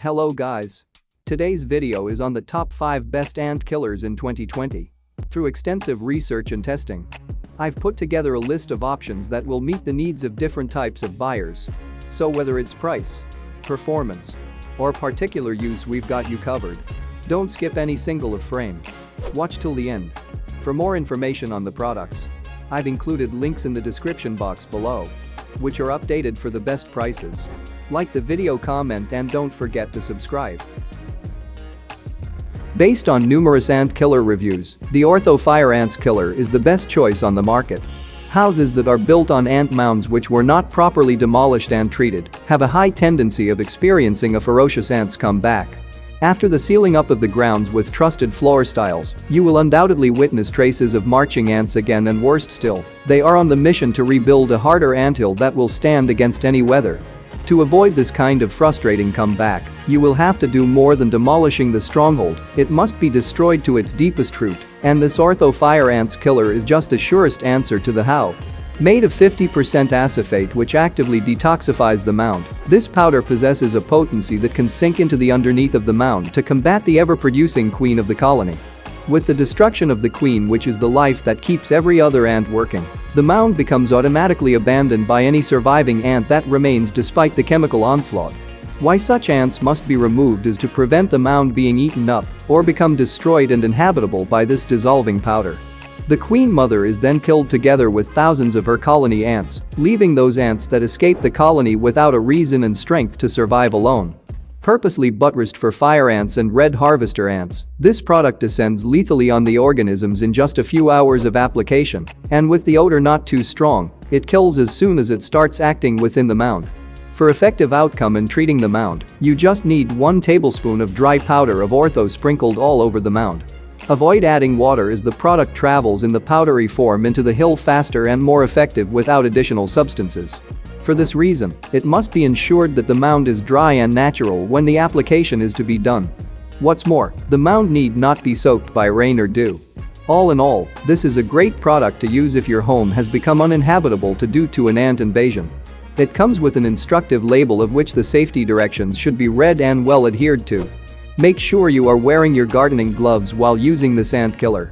Hello guys. Today's video is on the top 5 best ant killers in 2020. Through extensive research and testing, I've put together a list of options that will meet the needs of different types of buyers. So whether it's price, performance, or particular use, we've got you covered. Don't skip any single of frame. Watch till the end. For more information on the products, I've included links in the description box below, which are updated for the best prices. Like the video, comment, and don't forget to subscribe. Based on numerous ant killer reviews, the Ortho Fire Ants Killer is the best choice on the market. Houses that are built on ant mounds which were not properly demolished and treated have a high tendency of experiencing a ferocious ants comeback. After the sealing up of the grounds with trusted floor styles, you will undoubtedly witness traces of marching ants again, and worst still, they are on the mission to rebuild a harder anthill that will stand against any weather. To avoid this kind of frustrating comeback, you will have to do more than demolishing the stronghold. It must be destroyed to its deepest root, and this Ortho Fire Ants Killer is just the surest answer to the how. Made of 50% acephate which actively detoxifies the mound, this powder possesses a potency that can sink into the underneath of the mound to combat the ever-producing queen of the colony. With the destruction of the queen, which is the life that keeps every other ant working, the mound becomes automatically abandoned by any surviving ant that remains despite the chemical onslaught. Why such ants must be removed is to prevent the mound being eaten up or become destroyed and inhabitable by this dissolving powder. The queen mother is then killed together with thousands of her colony ants, leaving those ants that escape the colony without a reason and strength to survive alone. Purposely buttressed for fire ants and red harvester ants, this product descends lethally on the organisms in just a few hours of application, and with the odor not too strong, it kills as soon as it starts acting within the mound. For effective outcome in treating the mound, you just need 1 tablespoon of dry powder of Ortho sprinkled all over the mound. Avoid adding water as the product travels in the powdery form into the hill faster and more effective without additional substances. For this reason, it must be ensured that the mound is dry and natural when the application is to be done. What's more, the mound need not be soaked by rain or dew. All in all, this is a great product to use if your home has become uninhabitable due to an ant invasion. It comes with an instructive label of which the safety directions should be read and well adhered to. Make sure you are wearing your gardening gloves while using this ant killer.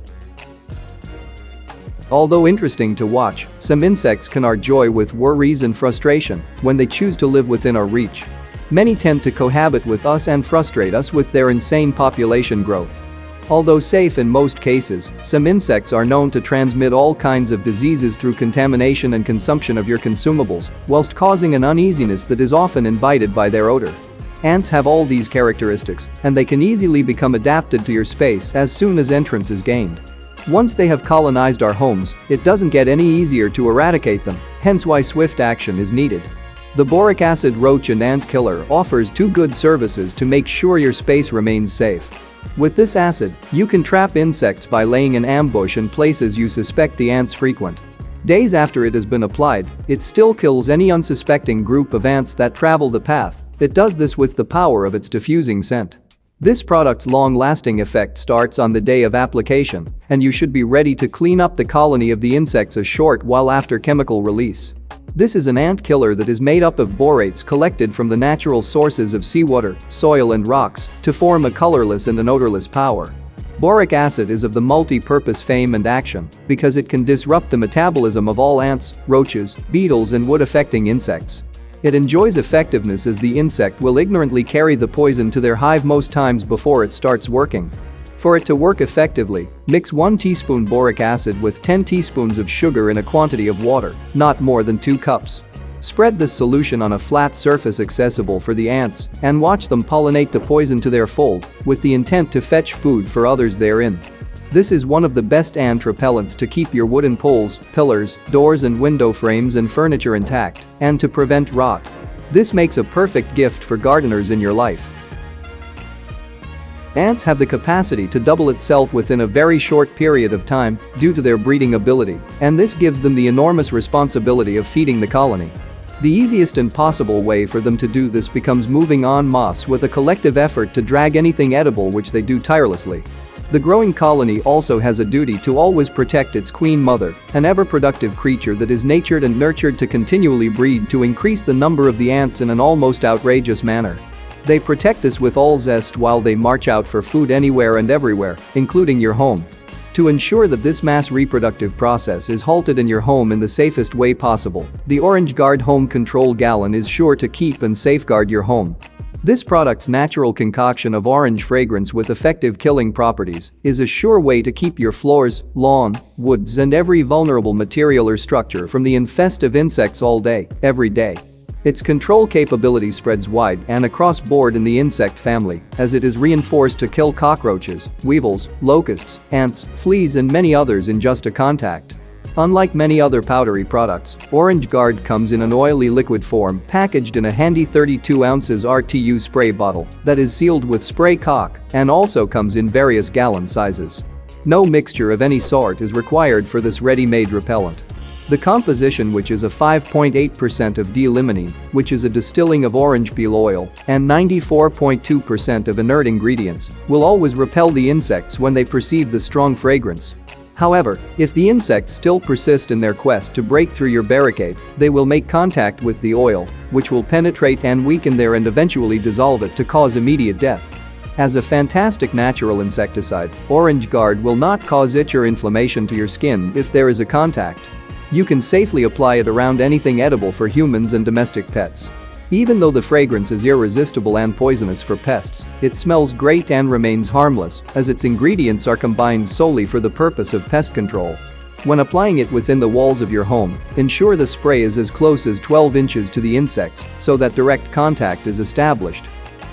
Although interesting to watch, some insects can our joy with worries and frustration when they choose to live within our reach. Many tend to cohabit with us and frustrate us with their insane population growth. Although safe in most cases, some insects are known to transmit all kinds of diseases through contamination and consumption of your consumables, whilst causing an uneasiness that is often invited by their odor. Ants have all these characteristics, and they can easily become adapted to your space as soon as entrance is gained. Once they have colonized our homes, it doesn't get any easier to eradicate them, hence why swift action is needed. The boric acid roach and ant killer offers 2 good services to make sure your space remains safe. With this acid, you can trap insects by laying an ambush in places you suspect the ants frequent. Days after it has been applied, it still kills any unsuspecting group of ants that travel the path. It does this with the power of its diffusing scent. This product's long-lasting effect starts on the day of application, and you should be ready to clean up the colony of the insects a short while after chemical release. This is an ant killer that is made up of borates collected from the natural sources of seawater, soil, and rocks to form a colorless and an odorless powder. Boric acid is of the multi-purpose fame and action because it can disrupt the metabolism of all ants, roaches, beetles, and wood-affecting insects. It enjoys effectiveness as the insect will ignorantly carry the poison to their hive most times before it starts working. For it to work effectively, mix 1 teaspoon boric acid with 10 teaspoons of sugar in a quantity of water, not more than 2 cups. Spread this solution on a flat surface accessible for the ants and watch them pollinate the poison to their fold with the intent to fetch food for others therein. This is one of the best ant repellents to keep your wooden poles, pillars, doors, and window frames and furniture intact, and to prevent rot. This makes a perfect gift for gardeners in your life. Ants have the capacity to double itself within a very short period of time due to their breeding ability, and this gives them the enormous responsibility of feeding the colony. The easiest and possible way for them to do this becomes moving en masse with a collective effort to drag anything edible, which they do tirelessly. The growing colony also has a duty to always protect its queen mother, an ever-productive creature that is natured and nurtured to continually breed to increase the number of the ants in an almost outrageous manner. They protect us with all zest while they march out for food anywhere and everywhere, including your home. To ensure that this mass reproductive process is halted in your home in the safest way possible, the Orange Guard Home Control Gallon is sure to keep and safeguard your home. This product's natural concoction of orange fragrance with effective killing properties is a sure way to keep your floors, lawn, woods and every vulnerable material or structure from the infest of insects all day, every day. Its control capability spreads wide and across board in the insect family, as it is reinforced to kill cockroaches, weevils, locusts, ants, fleas and many others in just a contact. Unlike many other powdery products, Orange Guard comes in an oily liquid form packaged in a handy 32 ounces RTU spray bottle that is sealed with spray caulk and also comes in various gallon sizes. No mixture of any sort is required for this ready-made repellent. The composition, which is a 5.8% of D-limonene, which is a distilling of orange peel oil, and 94.2% of inert ingredients, will always repel the insects when they perceive the strong fragrance. However, if the insects still persist in their quest to break through your barricade, they will make contact with the oil, which will penetrate and weaken there and eventually dissolve it to cause immediate death. As a fantastic natural insecticide, Orange Guard will not cause itch or inflammation to your skin if there is a contact. You can safely apply it around anything edible for humans and domestic pets. Even though the fragrance is irresistible and poisonous for pests, it smells great and remains harmless, as its ingredients are combined solely for the purpose of pest control. When applying it within the walls of your home, ensure the spray is as close as 12 inches to the insects so that direct contact is established.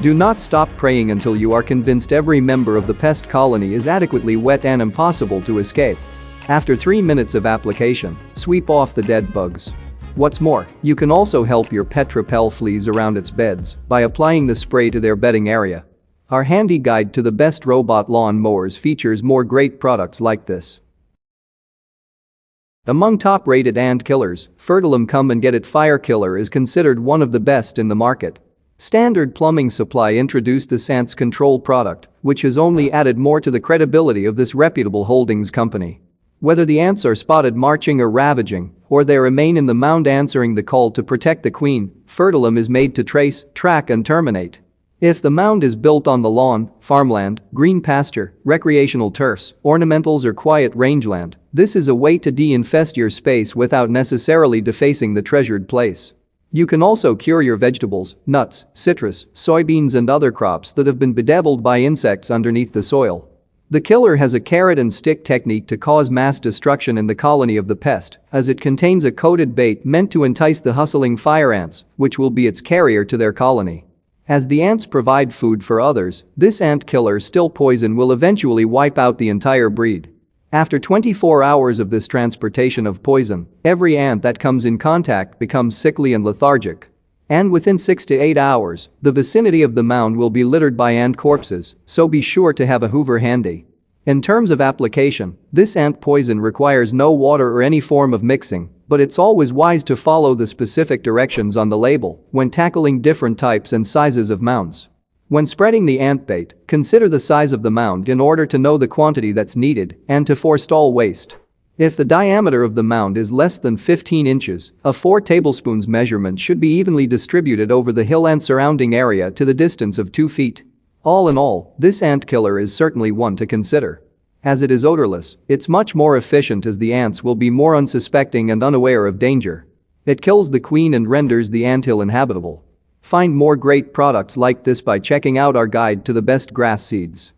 Do not stop praying until you are convinced every member of the pest colony is adequately wet and impossible to escape. After 3 minutes of application, sweep off the dead bugs. What's more, you can also help your pet repel fleas around its beds by applying the spray to their bedding area. Our handy guide to the best robot lawn mowers features more great products like this. Among top-rated ant killers, Fertilum Come and Get It Fire Killer is considered one of the best in the market. Standard Plumbing Supply introduced this ants control product, which has only added more to the credibility of this reputable holdings company. Whether the ants are spotted marching or ravaging, or they remain in the mound answering the call to protect the queen, Fertilum is made to trace, track and terminate. If the mound is built on the lawn, farmland, green pasture, recreational turfs, ornamentals or quiet rangeland, this is a way to de-infest your space without necessarily defacing the treasured place. You can also cure your vegetables, nuts, citrus, soybeans and other crops that have been bedeviled by insects underneath the soil. The killer has a carrot and stick technique to cause mass destruction in the colony of the pest, as it contains a coated bait meant to entice the hustling fire ants, which will be its carrier to their colony. As the ants provide food for others, this ant killer still poison will eventually wipe out the entire breed. After 24 hours of this transportation of poison, every ant that comes in contact becomes sickly and lethargic. And within 6 to 8 hours, the vicinity of the mound will be littered by ant corpses, so be sure to have a hoover handy. In terms of application, this ant poison requires no water or any form of mixing, but it's always wise to follow the specific directions on the label when tackling different types and sizes of mounds. When spreading the ant bait, consider the size of the mound in order to know the quantity that's needed and to forestall waste. If the diameter of the mound is less than 15 inches, a 4 tablespoons measurement should be evenly distributed over the hill and surrounding area to the distance of 2 feet. All in all, this ant killer is certainly one to consider. As it is odorless, it's much more efficient as the ants will be more unsuspecting and unaware of danger. It kills the queen and renders the anthill inhabitable. Find more great products like this by checking out our guide to the best grass seeds.